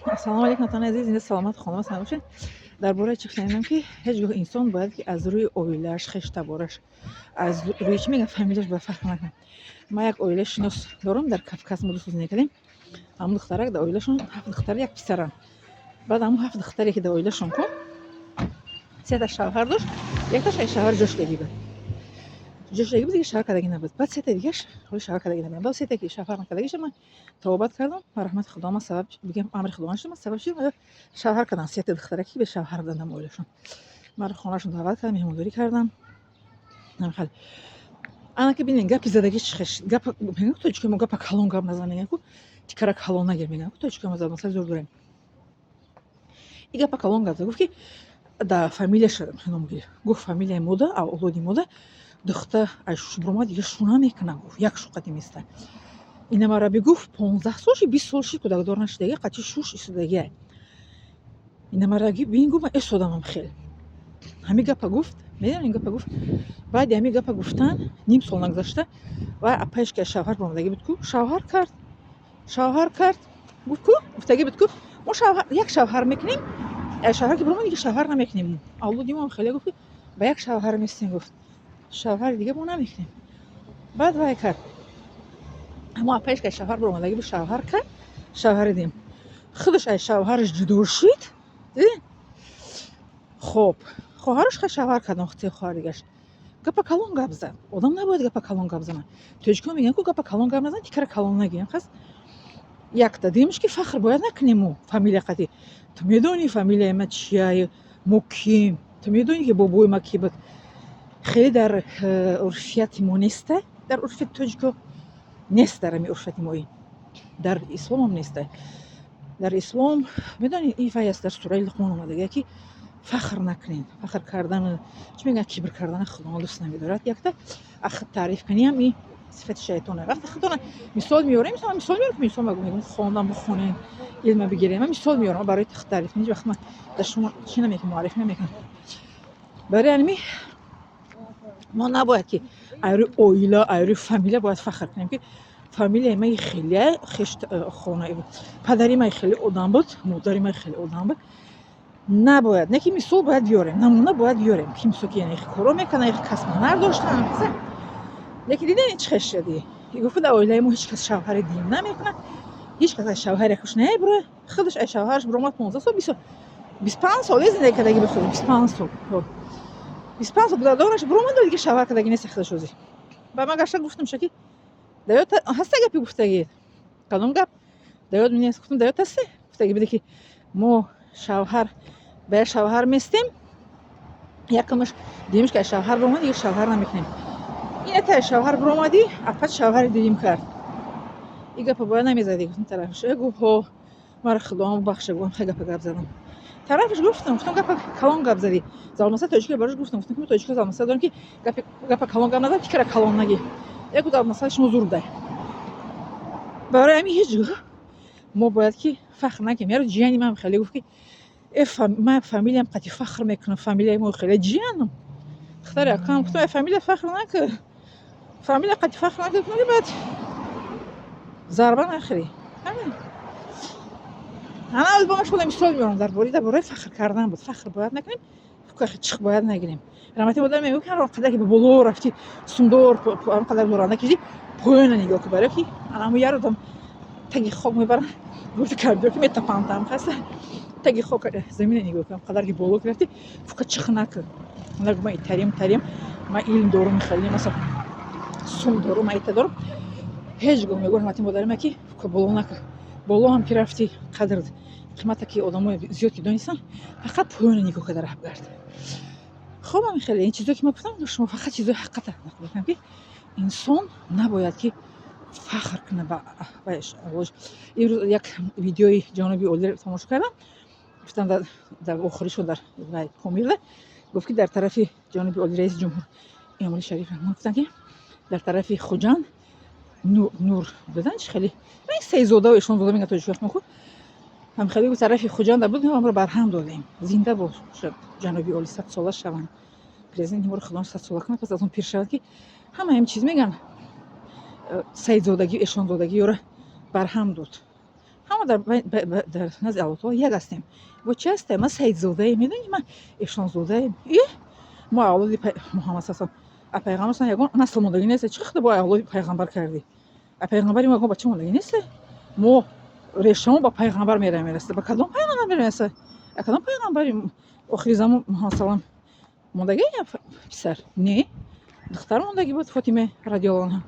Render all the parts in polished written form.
ассалому алейкум натони азиз, инда саломат хонама ҳастам бошед. дар бораи чӣ шунидам ки ҳеҷ гоҳ инсон бояд ки аз рӯи оилааш, хештабораш, аз рӯи чӣ мегӯянд фамилияш бояд фахр накунад. ман як оилаи шинос дорам, дар Кавказ мо ду сол зиндагӣ кардем. ҳамун духтарак дар оилашон 7 духтар, як писарам. баъд ҳамун 7 духтаре ки дар оилашон ко 3 та шавҳар дошт, якташ ай шавҳари ҷошлегӣ буд. ҷошлегӣ буд, дига шавҳар кардагӣ набуд. баъд 3 та дигаш ҳоли шавҳар кардагӣ набуданд. баъд 3 та ки шавҳар накардагиша ман тавобат кардам ва раҳмати худо ман сабаб бигем амри худо наштам. ман сабаб шудам шавҳар кардам 3 та духтараки бе шавҳар дадам оилашон. ман хонашон даъват кардам, меҳмондорӣ кардам. намихали ана ки бинен гапи задагӣ чӣ хеш гапа мегӯям тоҷикӣ мо гапа калон гап назан мегӯям ку тикара калон нагир мегӯям ку тоҷикӣ мо задмасали зур дорем. и гапа калон гап зад гуфт ки да фамилияш ном гир гуфт фамилияи мода авлоди мода духта ай шуш буромад дига шуна мекунам гуфт як шуқати миста. ина мара бигуфт 15 солши 20 солши кӯдакдор нашудагӣ қачи шуш истодагия. ина мара бин гуфт ман эсодамам хел. ҳами гапа гуфт, медонем гапа гуфт. баъди ҳами гапа гуфтан ним сол нагузашта ва апаиш ки шавҳар буромадагӣ буд ку шавҳар кард гуфт ку гуфтагӣ буд ку мо шавҳар як шавҳар мекунем. шавҳар ки буромад дига шавҳар намекунем. авлоди мо хеле гуфт ба як шавҳар местем гуфт. шавҳари дига мо намекунем. баъд вай кард ҳамо апаиш ки шавҳар буромадагӣ буд шавҳар кард. шавҳари дим худаш ай шавҳараш ҷудо шид. хоб хоҳараш хай шавҳар кард нохти хоҳар дигаш. гапа калон гап зад. одам набояд гапа калон гап занад. тоҷикиҳо мегӯянд ку гапа калон гап назан, тикара калон нагӯям. хас якта димаш ки фахр бояд накунем мо фамилия қати. ту медонӣ фамилияи ма чия, мо ким? ту медонӣ ки бобои ма ки буд? хеле дар урфияти мо неста. дар урфияти тоҷикиҳо нест. дар ами урфияти мои дар ислом ҳам неста. дар ислом медонӣ ин вай аст дар сураи луқмон омадага ки фахр накунед. фахр кардан чӣ мегӯянд кибр кардан худованд дӯст намедорад. якта ахд таъриф куниам ин сифати шайтоне. вақте худона мисол меорем, мисол меорем ки инсон мегӯям хондан бихонем, илма бигирем. ман мисол меорам барои таъриф кунӣ. вақт ман дар шумо чӣ намекунам, муаррифӣ намекунам. барои ҳамин мо набояд ки айрӯи оила, айрӯи фамилия бояд фахр кунем ки фамилияи ман хеле хонаи буд, падари ман хеле одам буд, модари ман хеле одам буд. набояд, не ки мисол бояд биёрем, намуна бояд биёрем ки мисол ки яъне коро мекунад, касбҳунар доштанд. не ки дидем чӣ хеш шуди. гуфт дар оилаи мо ҳеҷ кас шавҳари дим намекунад, ҳеҷ кас ай шавҳари хушь намебурад. худаш ай шавҳараш буромад 15 сол 25 сол зиндагӣ кардагӣ буд. 25 сол 25 сол кӯдакдораш буромад дига шавҳар кардагӣ нест худаш ӯзи. ба ман гашта гуфтам шаки даёд ҳаста гапи гуфтагӣ. кадом гап? даёд менест. гуфтам даёд ҳасте? гуфтагӣ биде ки мо шавҳар ба як шавҳар местем. якумаш димаш ки ай шавҳар буромад дига шавҳар намекунем. ин ата ай шавҳар буромадӣ, апат шавҳари дигим кард. ин гапа бояд намезадӣ. гуфтам тарафаш гуфо мара худоам бахша. гуфтам хай гапа гап задам. тарафаш гуфтам гапа калон гап задӣ. залмаса тоҷикӣ барош гуфтам ки мо тоҷикиҳо залмаса дорем ки гапа калон гап назад, тикара калон нагӣ. як залмасали шумо зур дай. барои ҳамин ҳеҷ гоҳ мо бояд ки фахр накунем. яро ҷияни ман хеле гуфт ки ман фамилиям қати фахр мекунам, фамилияи мо хеле ҷиянам. духтари акам гуфтам ай фамилия фахр накун. фамилия қати фахр накун, баъд зарба нахӯрӣ. ҳамин. ана ба ман шуда мисол меорам дар бораи фахр кардан буд. фахр бояд накунем, чиқ бояд нагирем. раҳмати модар мегӯяд ки ҳар қадар ки ба боло рафтӣ, сумдор қадар доранда кишидӣ, поёна нигоҳ кун. барои ки ана яро дам таги хок мебаранд, гуфти кардио ки метапантам. хаста таги хок замина нигоҳ кунам, қадар ки боло ки рафтӣ, чиқ накун. нагӯ ман тарим, ман илм дорум, хеле масалан сум дорум, айта дорум. ҳеҷ гоҳ мегӯям раҳмати модари ман ки боло накун. боло ҳам ки рафтӣ қадр қимата ки одамои зиёд ки донистанд, фақат поёна нигоҳ карда рафт гард. хоб ҳамин хеле ин чизое ки ман гуфтам шумо фақат чизои ҳақиқата гуфтам ки инсон набояд ки фахр кунад ба авлодиш. имрӯз як видеои ҷаноби олиро тамошо кардам. гуфтам дар охиришон дар комилда гуфт ки дар тарафи ҷаноби оли раиси ҷумҳур эмоли шариф гуфтан ки дар тарафи хуҷанд нур додан чи хеле мен сейзода ва эшонзода мегӯянд тоҷики вақт ку ҳам хеле тарафи хуҷанда буд. ҳамро барҳам додем. зинда бошад ҷаноби оли 100 сола шаванд. президент мо худош 100 сола кунад, пас аз он пир шавад ки ҳама чиз мегӯянд. сейзодагӣ эшонзодагӣ ёра барҳам дод. همه در نزد الله یک هستیم و چه هستیم؟ ما سید زوده ایم، میدونی ما ایشان زوده ایم. ما اولادی محمد صلی الله علیه و پیغمبر سن یگان نسل موندگی نیست. چه خود با اولاد پیغمبر کردی؟ پیغمبری ما با چه موندگی نیست؟ ما ریشمون با پیغمبر میرسه. با کدام پیغمبر میرسه؟ کدام پیغمبری آخر زمان محمد صلی الله علیه و موندگی پسر؟ نه، دختر موندگی بود فاطمه رضی الله عنها.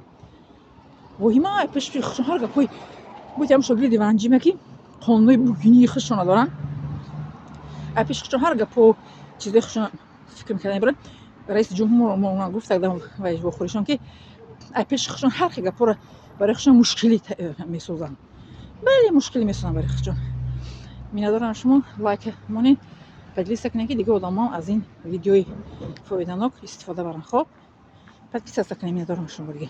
و هیما پیش شوهر گپوی بود هم شغلی دیوانجی مکی قانونی بگینی خشونه دارن. پیش شوهر گپو چیزی خشونه فکر می‌کردن برای رئیس جمهور ما گفت دادم وایج با خودشون که پیش خشون هر کی گپو برای خشون مشکلی میسازن. بله مشکلی میسازن برای خشون. می‌ندارن شما لایک مونی پادلیست کنید که دیگه آدم‌ها از این ویدیوی فایده‌ناک استفاده برن. خب پادلیست کنید می‌ندارن شما دیگه.